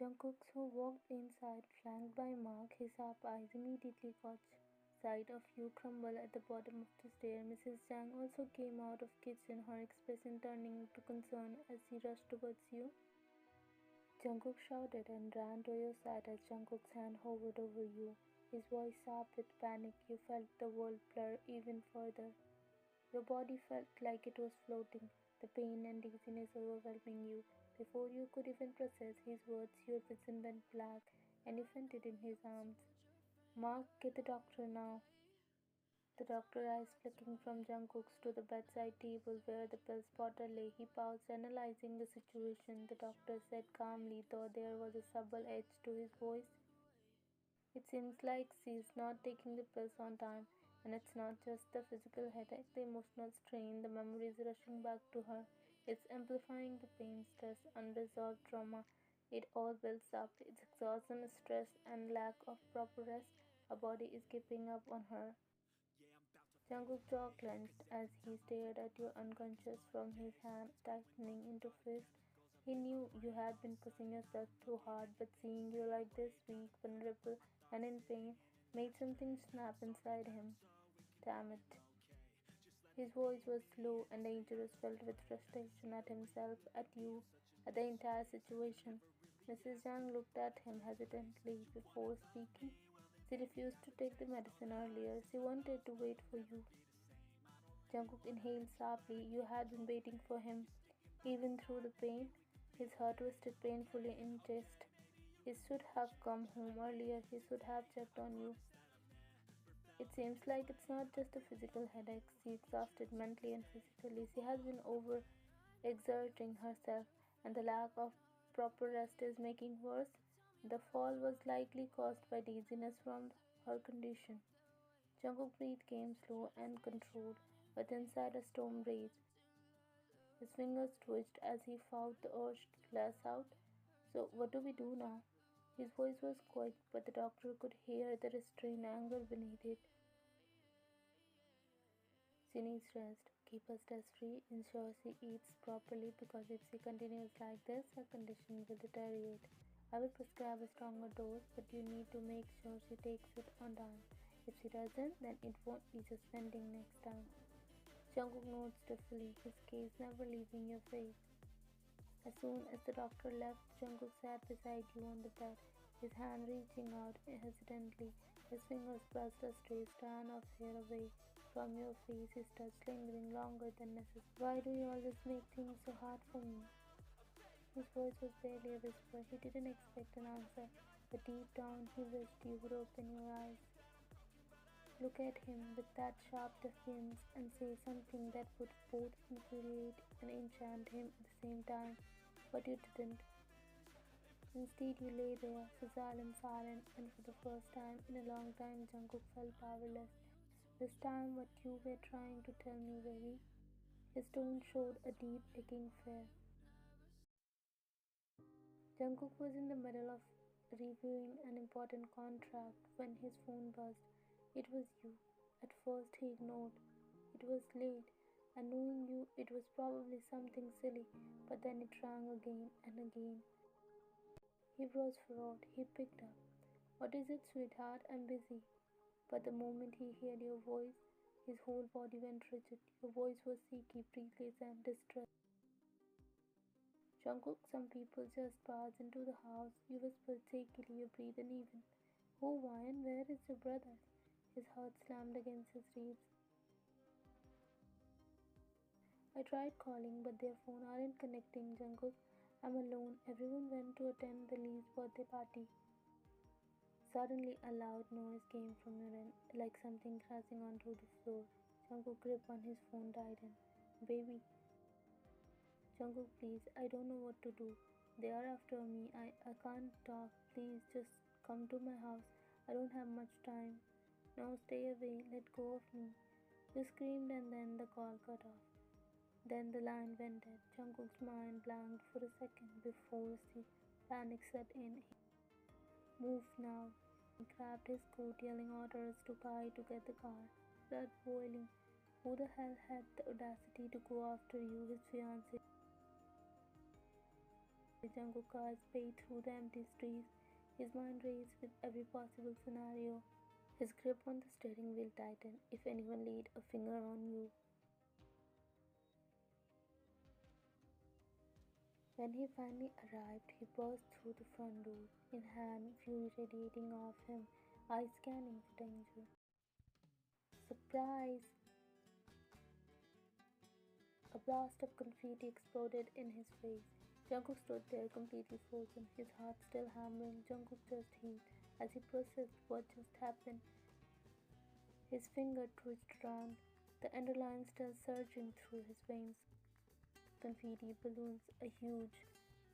Jungkook, who walked inside, flanked by Mark, his sharp eyes immediately caught sight of you crumble at the bottom of the stair. Mrs. Jang also came out of kitchen, her expression turning to concern as she rushed towards you. Jungkook shouted and ran to your side as Jungkook's hand hovered over you. His voice sharp with panic, you felt the world blur even further. Your body felt like it was floating, the pain and dizziness overwhelming you. Before you could even process his words, your vision went black and you fainted in his arms. Mark, get the doctor now. The doctor, eyes flicking from Jungkook's to the bedside table where the pill spotter lay. He paused, analyzing the situation. The doctor said calmly, though there was a subtle edge to his voice. It seems like she's not taking the pills on time, and it's not just the physical headache, the emotional strain, the memories rushing back to her. It's amplifying the pain, stress, unresolved trauma. It all builds up. It's exhaustion, stress, and lack of proper rest. Her body is giving up on her. Jungkook's jaw clenched as he stared at you unconscious from his hand tightening into fist. He knew you had been pushing yourself too hard, but seeing you like this, weak, vulnerable, and in pain, made something snap inside him. Damn it. His voice was low and dangerous, filled with frustration at himself, at you, at the entire situation. Mrs. Young looked at him hesitantly before speaking. She refused to take the medicine earlier. She wanted to wait for you. Jungkook inhaled sharply. You had been waiting for him. Even through the pain, his heart twisted painfully in chest. He should have come home earlier. He should have checked on you. It seems like it's not just a physical headache. She's exhausted mentally and physically. She has been over exerting herself, and the lack of proper rest is making worse. The fall was likely caused by dizziness from her condition. Jungkook's breath came slow and controlled, but inside a storm raged. His fingers twitched as he fought the urge to lash out. So, what do we do now? His voice was quiet, but the doctor could hear the restrained anger beneath it. She needs rest. Keep her stress-free. Ensure she eats properly because if she continues like this, her condition will deteriorate. I will prescribe a stronger dose, but you need to make sure she takes it on time. If she doesn't, then it won't be just pending next time. Jungkook nods stiffly, his gaze never leaving your face. As soon as the doctor left, Jungkook sat beside you on the bed, his hand reaching out hesitantly. His fingers brushed a stray strand of hair away from your face, his touch lingering longer than necessary. Why do you always make things so hard for me? His voice was barely a whisper. He didn't expect an answer, but deep down he wished you would open your eyes. Look at him with that sharp defiance and say something that would both infuriate and enchant him at the same time, but you didn't. Instead, you lay there, fragile and silent, and for the first time in a long time, Jungkook felt powerless. This time, what you were trying to tell me, baby? His tone showed a deep, aching fear. Jungkook was in the middle of reviewing an important contract when his phone buzzed. It was you. At first he ignored. It was late, and knowing you, it was probably something silly, but then it rang again and again. He rose forward. He picked up. What is it, sweetheart? I'm busy. But the moment he heard your voice, his whole body went rigid. Your voice was shaky, breathless, and distressed. Jungkook, some people just barge into the house. You whispered shakily, your breath uneven. Oh, why and where is your brother? His heart slammed against his ribs. I tried calling, but their phone aren't connecting, Jungkook. I'm alone. Everyone went to attend the Lee's birthday party. Suddenly, a loud noise came from your end, like something crashing onto the floor. Jungkook's grip on his phone tightened. Baby. Jungkook, please, I don't know what to do. They are after me. I can't talk. Please, just come to my house. I don't have much time. No, stay away. Let go of me. You screamed and then the call cut off. Then the line went dead. Jungkook's mind blanked for a second before the panic set in. He moved now. He grabbed his coat, yelling orders to Pai to get the car. Blood boiling. Who the hell had the audacity to go after you, his fiancé? Jungkook's eyes played through the empty streets, his mind raced with every possible scenario. His grip on the steering wheel tightened. If anyone laid a finger on you. When he finally arrived, he burst through the front door, in hand, fury radiating off him, eyes scanning for danger. Surprise! A blast of confetti exploded in his face. Jungkook stood there completely frozen, his heart still hammering. Jungkook just heaved as he processed what just happened. His finger twitched around, the adrenaline still surging through his veins. Confetti balloons, a huge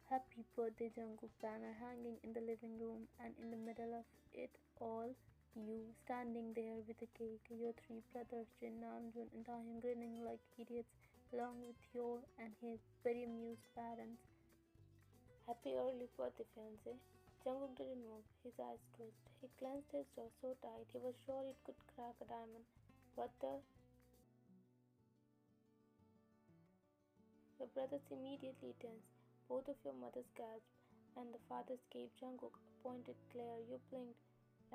"Happy Birthday Jungkook" banner hanging in the living room, and in the middle of it all, you standing there with a cake, your three brothers, Jin, Namjoon, and Taehyung grinning like idiots, along with your and his very amused parents. Happy early birthday, fiancé. Jungkook didn't move. His eyes twitched. He clenched his jaw so tight he was sure it could crack a diamond. But your brothers immediately tensed. Both of your mothers gasped, and the fathers gave Jungkook a pointed glare. You blinked.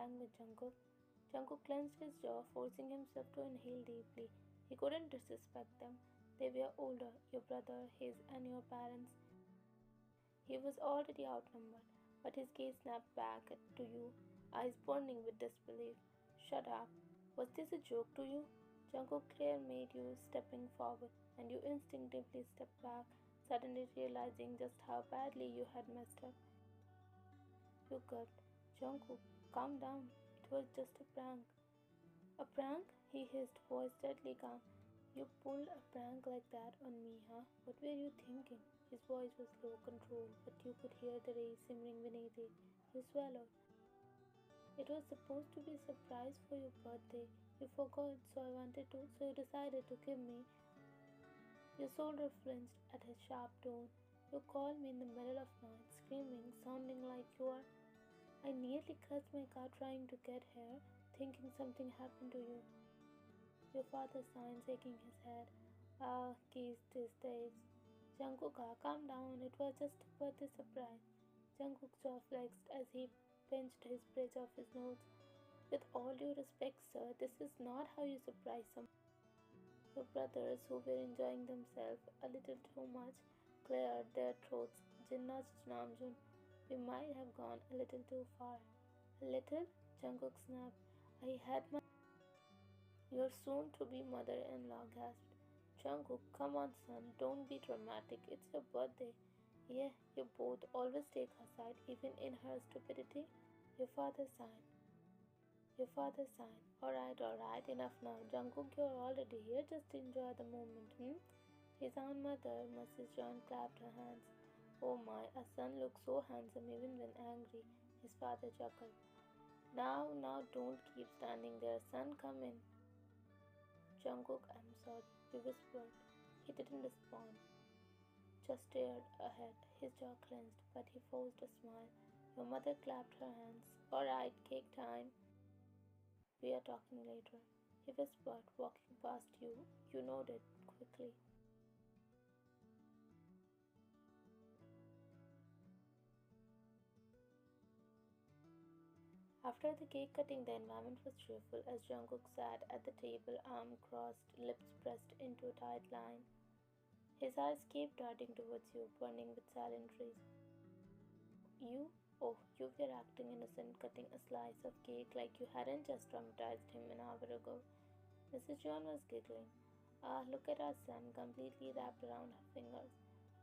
Language, Jungkook. Jungkook clenched his jaw, forcing himself to inhale deeply. He couldn't disrespect them. They were older, your brother, his, and your parents. He was already outnumbered, but his gaze snapped back to you, eyes burning with disbelief. Shut up. Was this a joke to you? Jungkook glare made you stepping forward, and you instinctively stepped back, suddenly realizing just how badly you had messed up. You gulped. Jungkook, calm down. It was just a prank. A prank? He hissed, voice deadly calm. You pulled a prank like that on me, huh? What were you thinking? His voice was low, controlled, but you could hear the rage simmering beneath it. You swallowed. It was supposed to be a surprise for your birthday. You forgot, so you decided to give me. Your shoulder flinched at his sharp tone. You called me in the middle of night, screaming, sounding like you are. I nearly crashed my car trying to get here, thinking something happened to you. Your father sighed, shaking his head. Ah, geez, these days. Jungkook, calm down. It was just a birthday surprise. Jungkook's jaw flexed as he pinched his bridge off his nose. With all due respect, sir, this is not how you surprise someone. Your brothers, who were enjoying themselves a little too much, cleared their throats. Jin nudged Namjoon. We might have gone a little too far. A little? Jungkook snapped. I had my. Your soon-to-be mother-in-law gasped. Jungkook, come on, son, don't be dramatic. It's your birthday. Yeah, you both always take her side, even in her stupidity. Your father sighed. Your father sighed. Alright, enough now. Jungkook, you're already here. Just enjoy the moment, His own mother, Mrs. John, clapped her hands. Oh my, our son looks so handsome even when angry. His father chuckled. Now, don't keep standing there, son. Come in. Jungkook, I'm sorry, he whispered. He didn't respond, just stared ahead, his jaw clenched, but he forced a smile. Your mother clapped her hands. Alright, cake time. We are talking later. He whispered, walking past you. You nodded quickly. After the cake cutting, the environment was cheerful as Jungkook sat at the table, arms crossed, lips pressed into a tight line. His eyes kept darting towards you, burning with silent reason. You? Oh, you were acting innocent, cutting a slice of cake like you hadn't just traumatized him an hour ago. Mrs. John was giggling. Ah, look at our son, completely wrapped around her fingers.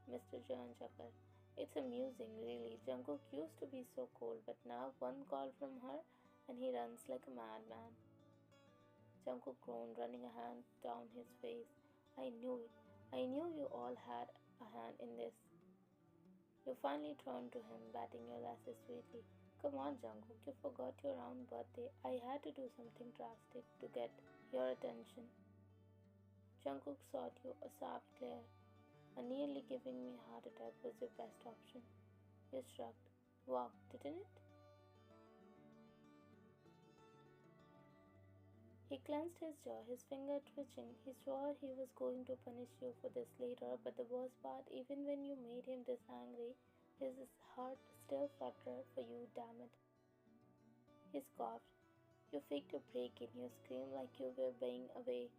Mr. John chuckled. It's amusing, really. Jungkook used to be so cold, but now one call from her and he runs like a madman. Jungkook groaned, running a hand down his face. I knew it. I knew you all had a hand in this. You finally turned to him, batting your lashes sweetly. Come on, Jungkook, you forgot your own birthday. I had to do something drastic to get your attention. Jungkook sought you a sharp glare. Nearly giving me a heart attack was your best option. You shrugged. Wow, didn't it? He clenched his jaw, his finger twitching. He swore he was going to punish you for this later, but the worst part, even when you made him this angry, His heart still fluttered for you, damn it. He scoffed. You faked a break in. You screamed like you were being away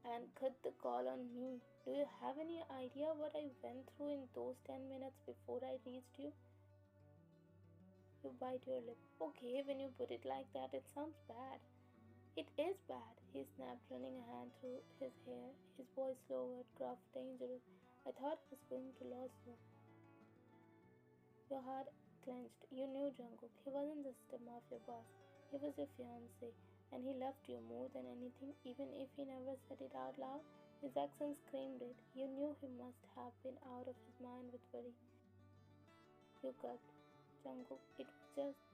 and cut the call on me. Do you have any idea what I went through in those 10 minutes before I reached you? You bite your lip. Okay, when you put it like that, it sounds bad. It is bad, he snapped, running a hand through his hair, his voice lowered, gruff, dangerous. I thought I was going to lose you. Your heart clenched. You knew Jungkook. He wasn't just a mafia boss. He was your fiancé, and he loved you more than anything, even if he never said it out loud. His accent screamed it. You knew he must have been out of his mind with worry. You gulped. Jungkook, it was just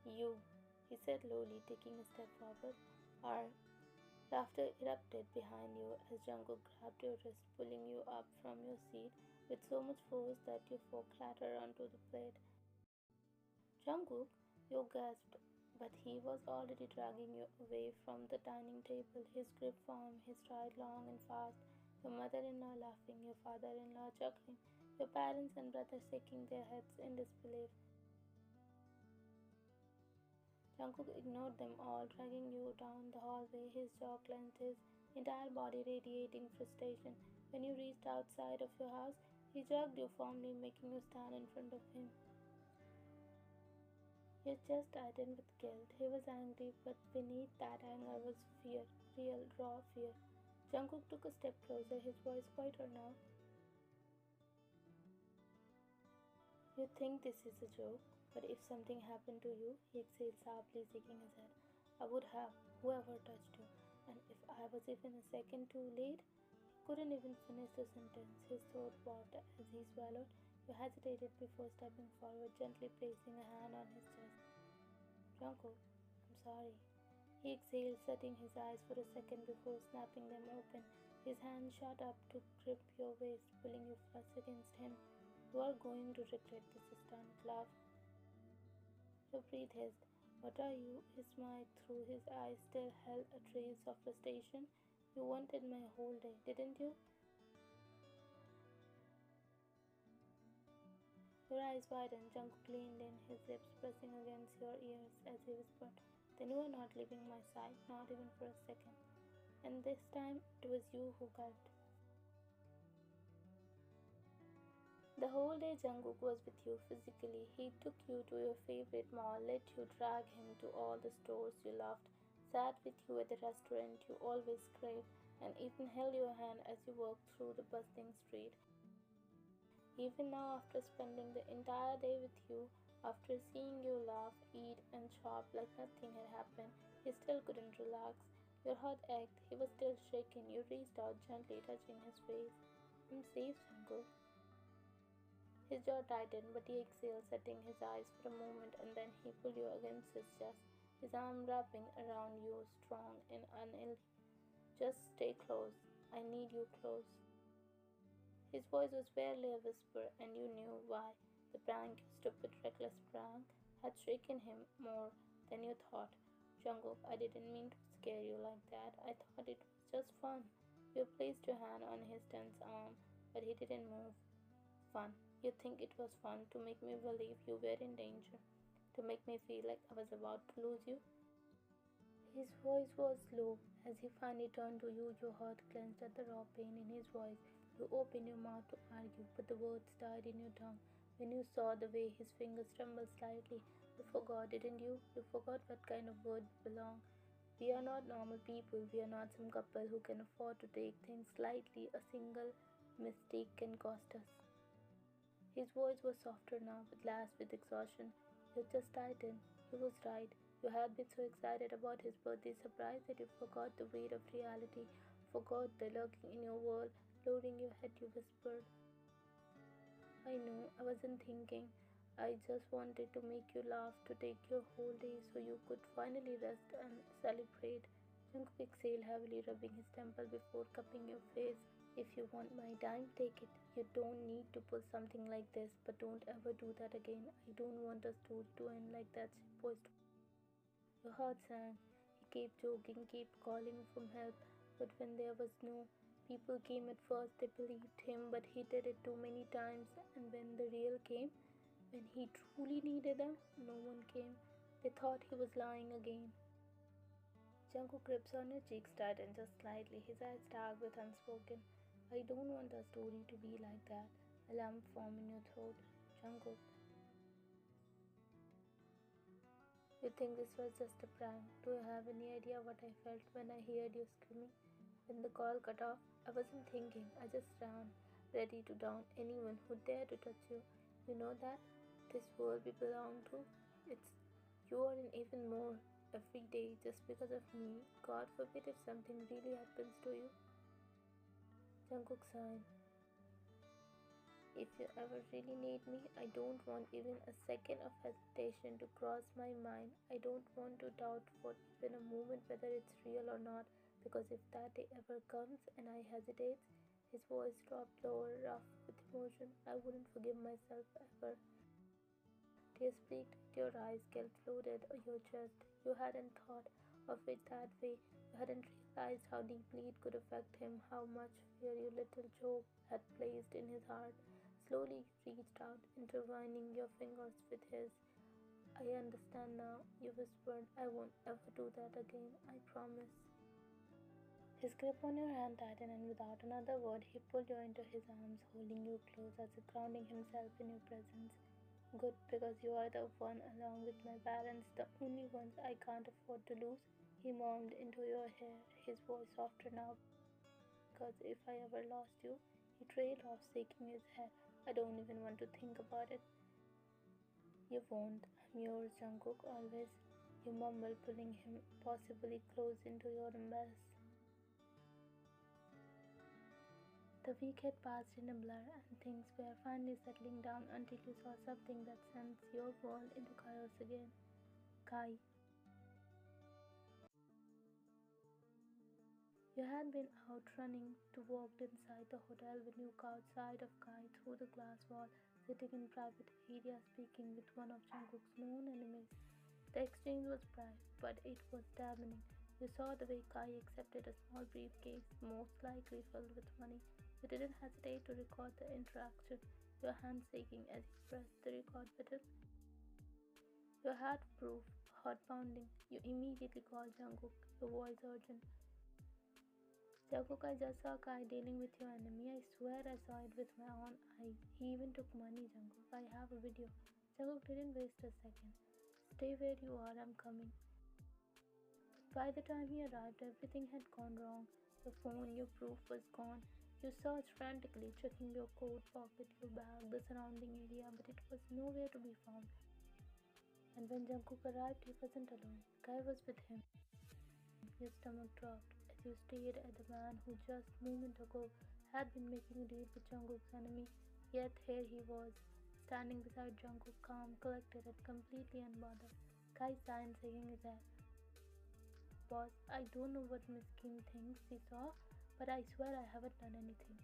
you, he said lowly, taking a step forward. Our laughter erupted behind you as Jungkook grabbed your wrist, pulling you up from your seat with so much force that your fork clattered onto the plate. Jungkook, you gasped, but he was already dragging you away from the dining table, his grip firm, his stride long and fast, your mother-in-law laughing, your father-in-law chuckling, your parents and brothers shaking their heads in disbelief. Jungkook ignored them all, dragging you down the hallway, his jaw clenched, his entire body radiating frustration. When you reached outside of your house, he dragged you firmly, making you stand in front of him. Your chest tightened with guilt. He was angry, but beneath that anger was fear, real, raw fear. Jungkook took a step closer, his voice quieter now. You think this is a joke, but if something happened to you, he exhaled sharply, shaking his head, I would have, whoever touched you, and if I was even a second too late, he couldn't even finish the sentence. His throat barked as he swallowed. You hesitated before stepping forward, gently placing a hand on his chest. Jungkook, I'm sorry. He exhaled, shutting his eyes for a second before snapping them open. His hand shot up to grip your waist, pulling you flush against him. You are going to regret this stunt, love. Your breath hissed. What are you? His smile through his eyes still held a trace of frustration. You wanted my whole day, didn't you? Your eyes widened. Jungkook leaned in, his lips pressing against your ears as he whispered, Then you are not leaving my side, not even for a second. And this time it was you who gulped. The whole day Jungkook was with you physically. He took you to your favorite mall, let you drag him to all the stores you loved, sat with you at the restaurant you always craved, and even held your hand as you walked through the bustling street. Even now, after spending the entire day with you, after seeing you laugh, eat, and shop like nothing had happened, he still couldn't relax. Your heart ached. He was still shaken. You reached out gently, touching his face. I'm safe, Jungkook. His jaw tightened, but he exhaled, shutting his eyes for a moment, and then he pulled you against his chest, his arm wrapping around you, strong and unyielding. Just stay close. I need you close. His voice was barely a whisper, and you knew why. The prank, stupid, reckless prank, had shaken him more than you thought. Jungkook, I didn't mean to scare you like that. I thought it was just fun. You placed your hand on his tense arm, but he didn't move. Fun. You think it was fun to make me believe you were in danger, to make me feel like I was about to lose you? His voice was low. As he finally turned to you, your heart clenched at the raw pain in his voice. You opened your mouth to argue, but the words died in your tongue. When you saw the way his fingers trembled slightly, you forgot, didn't you? You forgot what kind of word belong. We are not normal people. We are not some couple who can afford to take things lightly. A single mistake can cost us. His voice was softer now, but less with exhaustion. Your chest tightened. He was right. You had been so excited about his birthday surprise that you forgot the weight of reality, forgot the lurking in your world, lowering your head. You whispered, I know, I wasn't thinking. I just wanted to make you laugh, to take your whole day so you could finally rest and celebrate. Jungkook exhaled heavily, rubbing his temple before cupping your face. If you want my time, take it. You don't need to pull something like this, but don't ever do that again. I don't want us to end like that shitpost. Your heart sank. He kept joking, kept calling for help, but when there was no People came at first, they believed him, but he did it too many times, and when the real came, when he truly needed them, no one came. They thought he was lying again. Jungkook grips on your cheeks tighten just slightly, his eyes dark with unspoken. I don't want our story to be like that. A lump form in your throat. Jungkook. You think this was just a prank? Do you have any idea what I felt when I heard you screaming? When the call cut off, I wasn't thinking. I just ran, ready to down anyone who dared to touch you. You know that? This world we belong to, it's you are in even more every day just because of me. God forbid if something really happens to you. Jungkook sighed. If you ever really need me, I don't want even a second of hesitation to cross my mind. I don't want to doubt for even a moment whether it's real or not, because if that day ever comes and I hesitate, his voice dropped lower, rough with emotion, I wouldn't forgive myself ever. Tears peeked at your eyes, guilt floated on your chest. You hadn't thought of it that way. You hadn't realized how deeply it could affect him, how much fear your little joke had placed in his heart. Slowly you reached out, intertwining your fingers with his. I understand now, you whispered. I won't ever do that again, I promise. His grip on your hand tightened, and without another word, he pulled you into his arms, holding you close as if grounding himself in your presence. Good, because you are the one, along with my parents, the only ones I can't afford to lose. He murmured into your hair, his voice softer now, because if I ever lost you, he trailed off, shaking his head. I don't even want to think about it. You won't. I'm yours, Jungkook, always. You mumbled, pulling him possibly close into your embrace. The week had passed in a blur, and things were finally settling down until you saw something that sent your world into chaos again. Kai. You had been out running to walk inside the hotel when you caught sight of Kai through the glass wall, sitting in private area speaking with one of Jungkook's known enemies. The exchange was brief, but it was damning. You saw the way Kai accepted a small briefcase, most likely filled with money. You didn't hesitate to record the interaction, your hand shaking as you pressed the record button. You had proof, heart pounding. You immediately called Jungkook, your voice urgent. Jungkook, I just saw Kai dealing with your enemy. I swear I saw it with my own eyes. He even took money, Jungkook. I have a video. Jungkook didn't waste a second. Stay where you are, I'm coming. By the time he arrived, everything had gone wrong. Your phone, your proof was gone. You searched frantically, checking your coat pocket, your bag, the surrounding area, but it was nowhere to be found. And when Jungkook arrived, he wasn't alone. Kai was with him. Your stomach dropped as you stared at the man who just moments ago had been making a deal with Jungkook's enemy. Yet here he was, standing beside Jungkook, calm, collected, and completely unbothered. Kai sighed, shaking his head. Boss, I don't know what Miss Kim thinks she saw, but I swear I haven't done anything.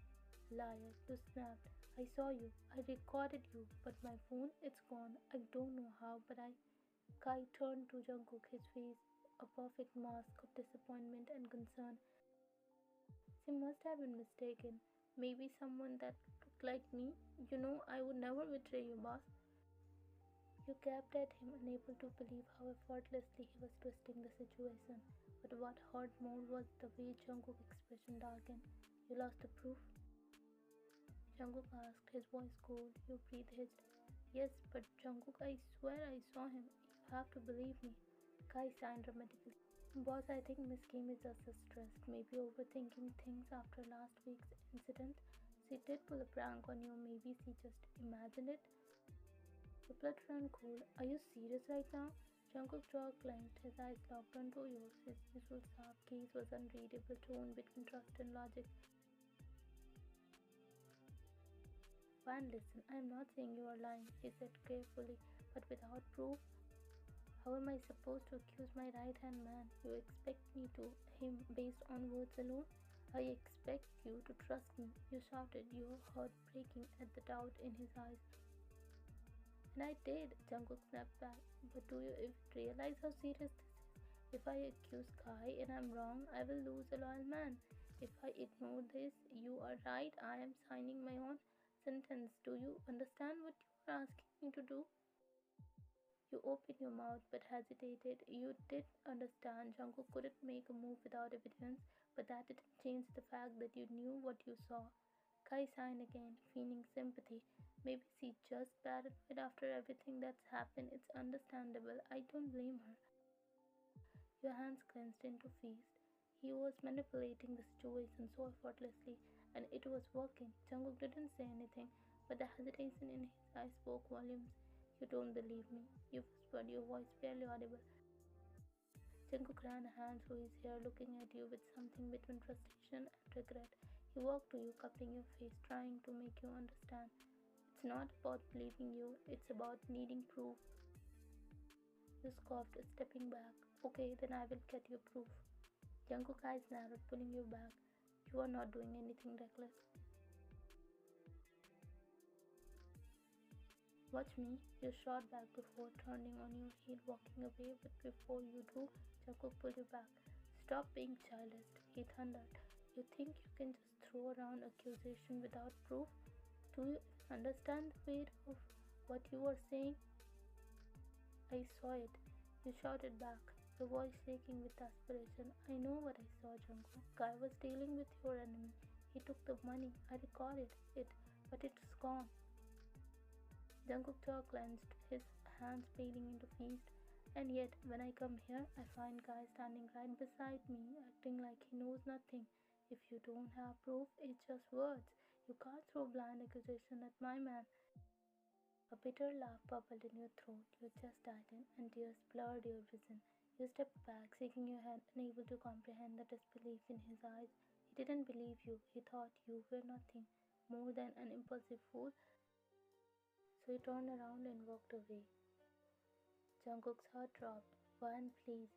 Liar, you snapped. I saw you. I recorded you, but my phone, it's gone. I don't know how, but I. Kai turned to Jungkook, his face a perfect mask of disappointment and concern. She must have been mistaken. Maybe someone that looked like me. You know, I would never betray you, boss. You gaped at him, unable to believe how effortlessly he was twisting the situation. But what hurt more was the way Jungkook's expression darkened. You lost the proof? Jungkook asked, his voice cold. You breathed hitched. Yes, but Jungkook, I swear I saw him. You have to believe me. Kai signed dramatically. Boss, I think Miss Kim is just stressed, maybe overthinking things after last week's incident. She did pull a prank on you, maybe she just imagined it. Your blood ran cold. Are you serious right now? Jungkook's jaw clenched, his eyes locked onto yours. His usual sharp gaze was unreadable, torn between trust and logic. Van, listen, I am not saying you are lying, he said carefully, but without proof. How am I supposed to accuse my right-hand man? You expect me to him based on words alone? I expect you to trust me, you shouted, your heart breaking at the doubt in his eyes. And I did, Jungkook snapped back. But do you even realize how serious this is? If I accuse Kai and I'm wrong, I will lose a loyal man. If I ignore this, you are right, I am signing my own sentence. Do you understand what you are asking me to do? You opened your mouth but hesitated. You did understand Jungkook couldn't make a move without evidence, but that didn't change the fact that you knew what you saw. Kai signed again, feeling sympathy. Maybe she just paranoid after everything that's happened. It's understandable. I don't blame her. Your hands clenched into fist. He was manipulating the situation so effortlessly, and it was working. Jungkook didn't say anything, but the hesitation in his eyes spoke volumes. You don't believe me, you whispered, your voice barely audible. Jungkook ran a hand through his hair, looking at you with something between frustration and regret. He walked to you, cupping your face, trying to make you understand. It's not about believing you, it's about needing proof. You scoffed, stepping back. Okay, then I will get you proof. Jungkook's eyes narrowed, pulling you back. You are not doing anything reckless. Watch me. You shot back before turning on your heel, walking away, but before you do, Jungkook pulled you back. Stop being childish, he thundered. You think you can just throw around accusation without proof? Do you understand the weight of what you are saying? I saw it. You shouted back, your voice shaking with desperation. I know what I saw, Jungkook. Guy was dealing with your enemy. He took the money. I recorded it, but it's gone. Jungkook's jaw clenched, his hands paling into fist. And yet, when I come here, I find Guy standing right beside me, acting like he knows nothing. If you don't have proof, it's just words. You can't throw blind accusation at my man. A bitter laugh bubbled in your throat, your chest tightened, and tears blurred your vision. You stepped back, shaking your head, unable to comprehend the disbelief in his eyes. He didn't believe you. He thought you were nothing more than an impulsive fool. So he turned around and walked away. Jungkook's heart dropped. One, please.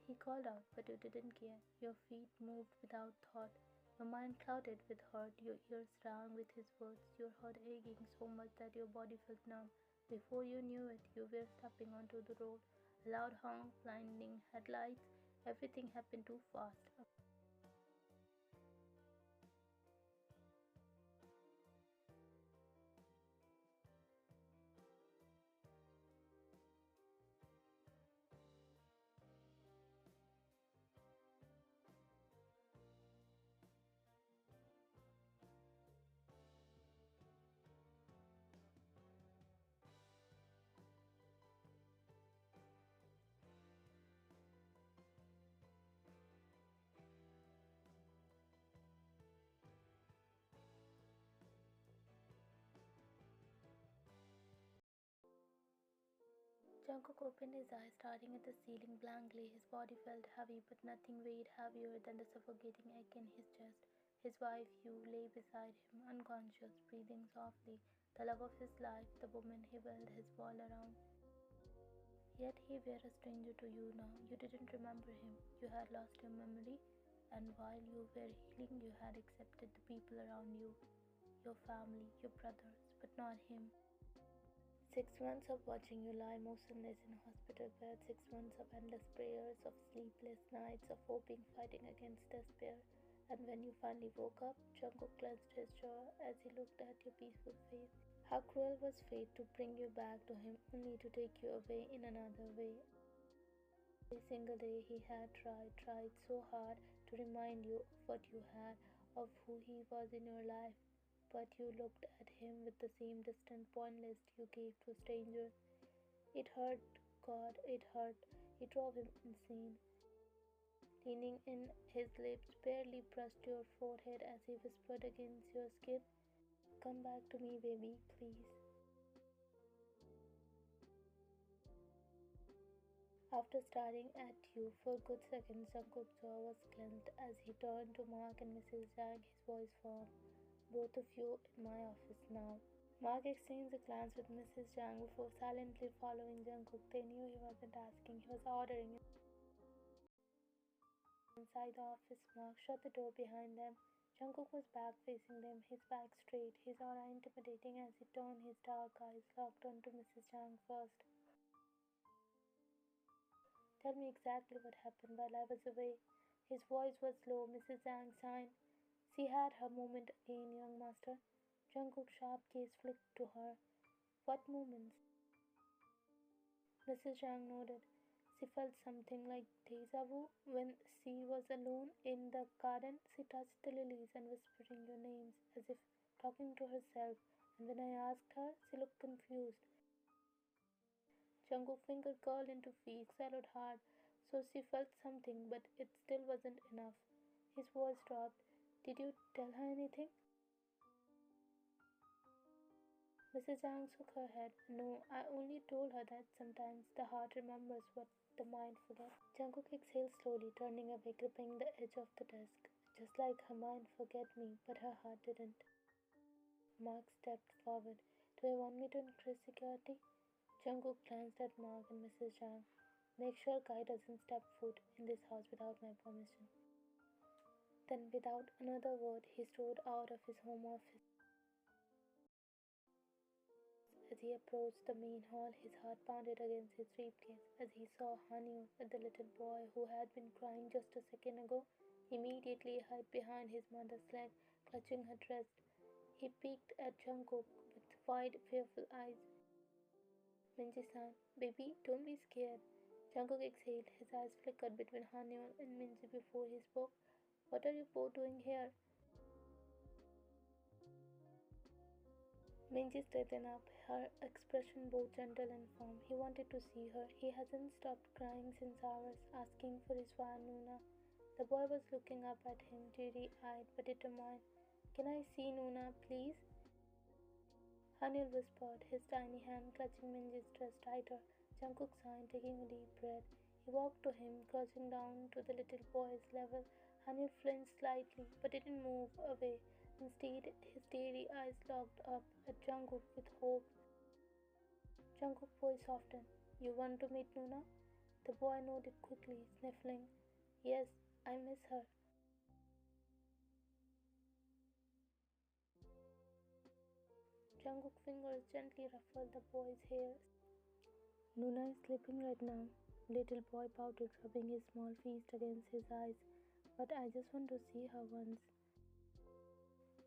He called out, but you didn't care. Your feet moved without thought. Your mind clouded with hurt, your ears rang with his words, your heart aching so much that your body felt numb. Before you knew it, you were stepping onto the road. A loud honk, blinding headlights, everything happened too fast. Jungkook opened his eyes, staring at the ceiling blankly. His body felt heavy, but nothing weighed heavier than the suffocating ache in his chest. His wife, Yu, lay beside him, unconscious, breathing softly. The love of his life, the woman he built his world around. Yet he were a stranger to you now. You didn't remember him. You had lost your memory, and while you were healing, you had accepted the people around you, your family, your brothers, but not him. 6 months of watching you lie motionless in a hospital bed, 6 months of endless prayers, of sleepless nights, of hoping, fighting against despair. And when you finally woke up, Jungkook clenched his jaw as he looked at your peaceful face. How cruel was fate to bring you back to him, only to take you away in another way. Every single day he had tried so hard to remind you of what you had, of who he was in your life. But you looked at him with the same distant pointless you gave to strangers. It hurt, God, it hurt. It drove him insane. Leaning in, his lips barely brushed your forehead as he whispered against your skin, come back to me, baby, please. After staring at you for a good second, Jungkook's jaw was clenched as he turned to Mark and Mrs. Zhang, his voice firm. Both of you in my office now. Mark exchanged a glance with Mrs. Zhang before silently following Jungkook. They knew he wasn't asking, he was ordering. Inside the office, Mark shut the door behind them. Jungkook was back facing them, his back straight, his aura intimidating as he turned his dark eyes locked onto Mrs. Jang first. Tell me exactly what happened while I was away. His voice was low. Mrs. Zhang sighed. She had her moment again, young master. Jungkook's sharp gaze flicked to her. What moments? Mrs. Zhang nodded. She felt something like deja vu when she was alone in the garden. She touched the lilies and whispering your names as if talking to herself. And when I asked her, she looked confused. Jungkook's finger curled into V, swallowed hard, so she felt something, but it still wasn't enough. His voice dropped. Did you tell her anything? Mrs. Zhang shook her head. No, I only told her that sometimes the heart remembers what the mind forgets. Jungkook exhaled slowly, turning away, gripping the edge of the desk. Just like her mind forget me, but her heart didn't. Mark stepped forward. Do you want me to increase security? Jungkook glanced at Mark and Mrs. Zhang. Make sure Kai doesn't step foot in this house without my permission. Then, without another word, he strode out of his home office. As he approached the main hall, his heart pounded against his ribcage as he saw Hanyu, the little boy who had been crying just a second ago, immediately hide behind his mother's leg, clutching her dress. He peeked at Jungkook with wide, fearful eyes. Minji-san, baby, don't be scared. Jungkook exhaled. His eyes flickered between Hanyu and Minji before he spoke. What are you both doing here? Minji straightened up, her expression both gentle and firm. He wanted to see her. He hasn't stopped crying since hours, asking for his wife Nuna. The boy was looking up at him, teary-eyed but determined. Can I see Nuna, please? Hanil whispered, his tiny hand clutching Minji's dress tighter. Jungkook sighed, taking a deep breath. He walked to him, crouching down to the little boy's level. Hanil flinched slightly, but didn't move away. Instead, his teary eyes looked up at Jungkook with hope. Jungkook's voice softened. You want to meet Nuna? The boy nodded quickly, sniffling. Yes, I miss her. Jungkook's fingers gently ruffled the boy's hair. Nuna is sleeping right now. Little boy pouted, rubbing his small fist against his eyes. But I just want to see her once.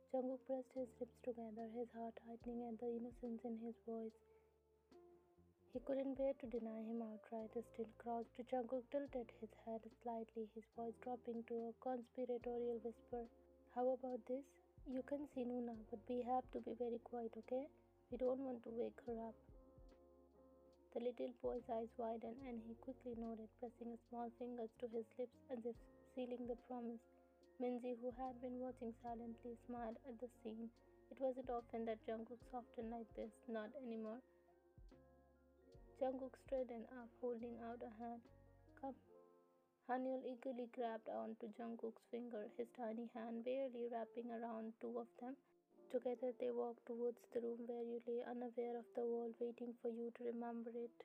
Jungkook pressed his lips together, his heart tightening at the innocence in his voice. He couldn't bear to deny him outright. Still crouched, Jungkook tilted his head slightly, his voice dropping to a conspiratorial whisper. How about this? You can see Nuna, but we have to be very quiet, okay? We don't want to wake her up. The little boy's eyes widened and he quickly nodded, pressing his small fingers to his lips as if sealing the promise. Minji, who had been watching silently, smiled at the scene. It wasn't often that Jungkook softened like this, not anymore. Jungkook straightened up, holding out a hand. Come. Hanyul eagerly grabbed onto Jungkook's finger, his tiny hand barely wrapping around two of them. Together they walked towards the room where you lay, unaware of the world waiting for you to remember it.